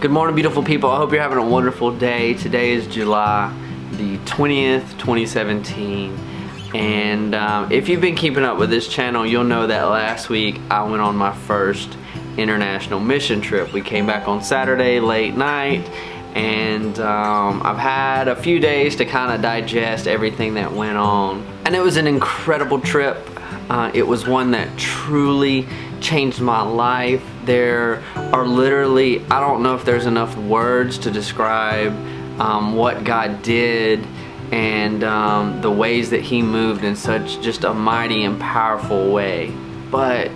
Good morning, beautiful people. I hope you're having a wonderful day. Today is July the 20th, 2017. And if you've been keeping up with this channel, you'll know that last week I went on my first international mission trip. We came back on Saturday late night, and I've had a few days to kind of digest everything that went on. And it was an incredible trip. It was one that truly changed my life. There are literally, I don't know if there's enough words to describe what God did and the ways that He moved in such just a mighty and powerful way. But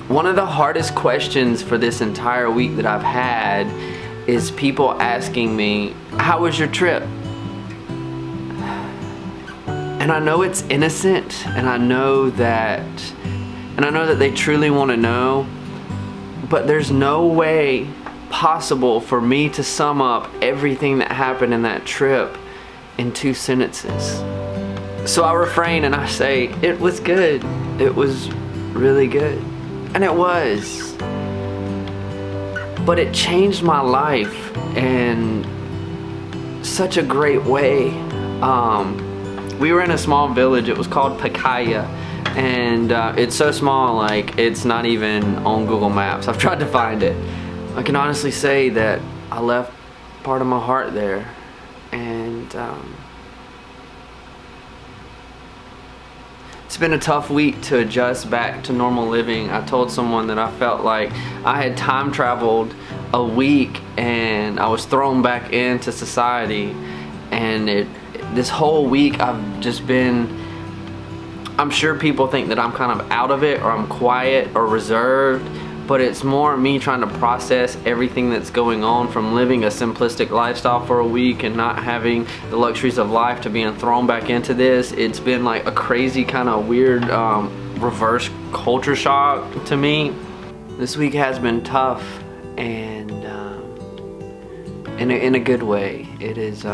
one of the hardest questions for this entire week that I've had is people asking me, how was your trip? And I know it's innocent, and I know that they truly want to know, but there's no way possible for me to sum up everything that happened in that trip in 2 sentences. So I refrain and I say, it was good. It was really good. And it was. But it changed my life in such a great way. We were in a small village. It was called Pakaya, and it's so small, like it's not even on Google Maps. I've tried to find it. I can honestly say that I left part of my heart there, and it's been a tough week to adjust back to normal living. I told someone that I felt like I had time traveled a week and I was thrown back into society, and this whole week I've just been, I'm sure people think that I'm kind of out of it, or I'm quiet or reserved, but it's more me trying to process everything that's going on, from living a simplistic lifestyle for a week and not having the luxuries of life to being thrown back into this. It's been like a crazy kind of weird reverse culture shock to me. This week has been tough, and in a good way. It is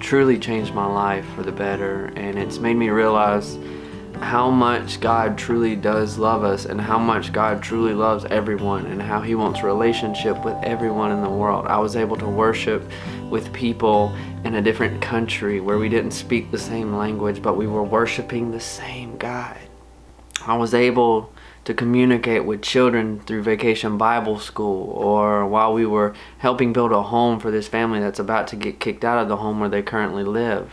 truly changed my life for the better, and it's made me realize how much God truly does love us, and how much God truly loves everyone, and how He wants a relationship with everyone in the world. I was able to worship with people in a different country where we didn't speak the same language, but we were worshiping the same God. I was able to communicate with children through Vacation Bible School, or while we were helping build a home for this family that's about to get kicked out of the home where they currently live.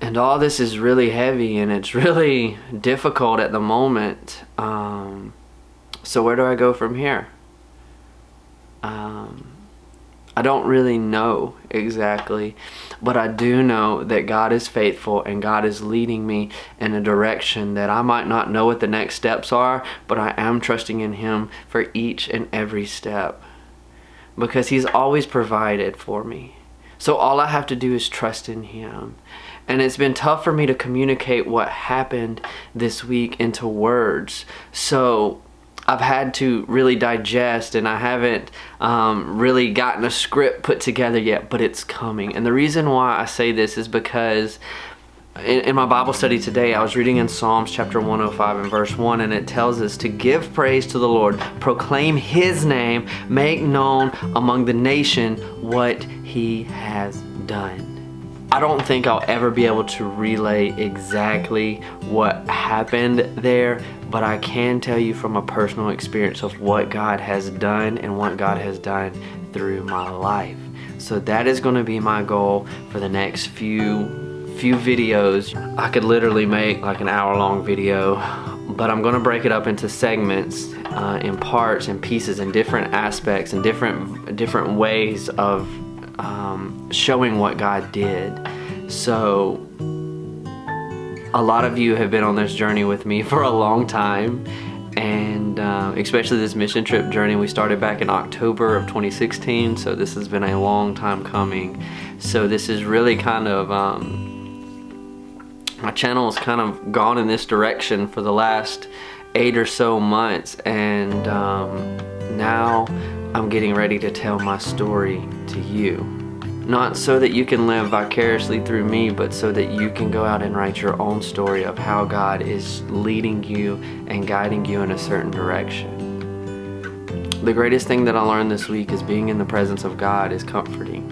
And all this is really heavy, and it's really difficult at the moment. So where do I go from here? I don't really know exactly, but I do know that God is faithful, and God is leading me in a direction that I might not know what the next steps are, but I am trusting in Him for each and every step, because He's always provided for me. So all I have to do is trust in Him. And it's been tough for me to communicate what happened this week into words. So I've had to really digest, and I haven't really gotten a script put together yet, but it's coming. And the reason why I say this is because in my Bible study today, I was reading in Psalms chapter 105 and verse 1, and it tells us to give praise to the Lord, proclaim His name, make known among the nation what He has done. I don't think I'll ever be able to relay exactly what happened there, but I can tell you from a personal experience of what God has done and what God has done through my life. So that is going to be my goal for the next few videos. I could literally make like an hour-long video, but I'm going to break it up into segments, in parts and pieces, and different aspects and different ways of showing what God did. So a lot of you have been on this journey with me for a long time, and especially this mission trip journey. We started back in October of 2016, so this has been a long time coming. So this is really kind of my channel has kind of gone in this direction for the last 8 or so months, and now I'm getting ready to tell my story to you. Not so that you can live vicariously through me, but so that you can go out and write your own story of how God is leading you and guiding you in a certain direction. The greatest thing that I learned this week is being in the presence of God is comforting.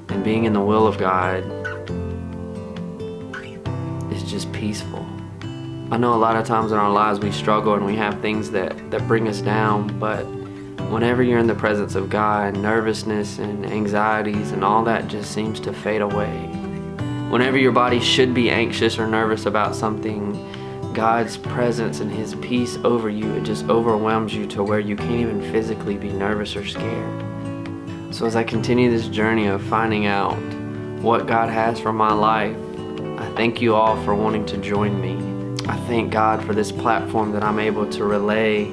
And being in the will of God is just peaceful. I know a lot of times in our lives we struggle and we have things that bring us down, but whenever you're in the presence of God, nervousness and anxieties and all that just seems to fade away. Whenever your body should be anxious or nervous about something, God's presence and His peace over you, it just overwhelms you to where you can't even physically be nervous or scared. So as I continue this journey of finding out what God has for my life, I thank you all for wanting to join me. I thank God for this platform that I'm able to relay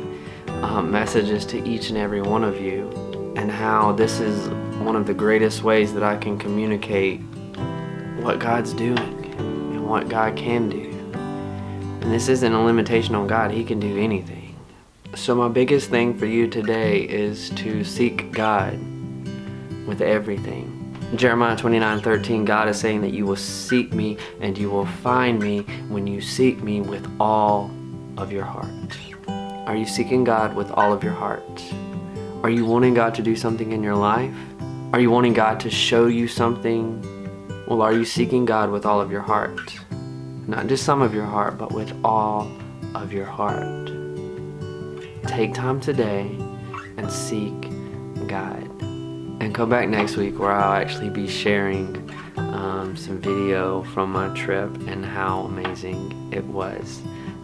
messages to each and every one of you, and how this is one of the greatest ways that I can communicate what God's doing and what God can do. And this isn't a limitation on God. He can do anything. So my biggest thing for you today is to seek God with everything. Jeremiah 29:13, God is saying that you will seek me and you will find me when you seek me with all of your heart. Are you seeking God with all of your heart? Are you wanting God to do something in your life? Are you wanting God to show you something? Well, are you seeking God with all of your heart? Not just some of your heart, but with all of your heart. Take time today and seek God. And come back next week where I'll actually be sharing some video from my trip and how amazing it was.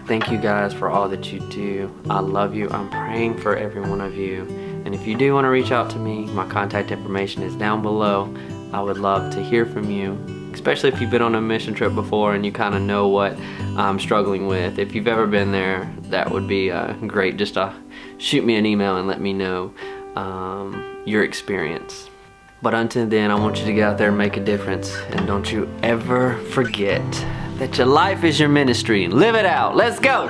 Thank you guys for all that you do. I love you. I'm praying for every one of you. And if you do want to reach out to me, my contact information is down below. I would love to hear from you, especially if you've been on a mission trip before and you kind of know what I'm struggling with. If you've ever been there, that would be great. Just shoot me an email and let me know your experience. But until then, I want you to get out there and make a difference. And don't you ever forget that your life is your ministry. Live it out. Let's go.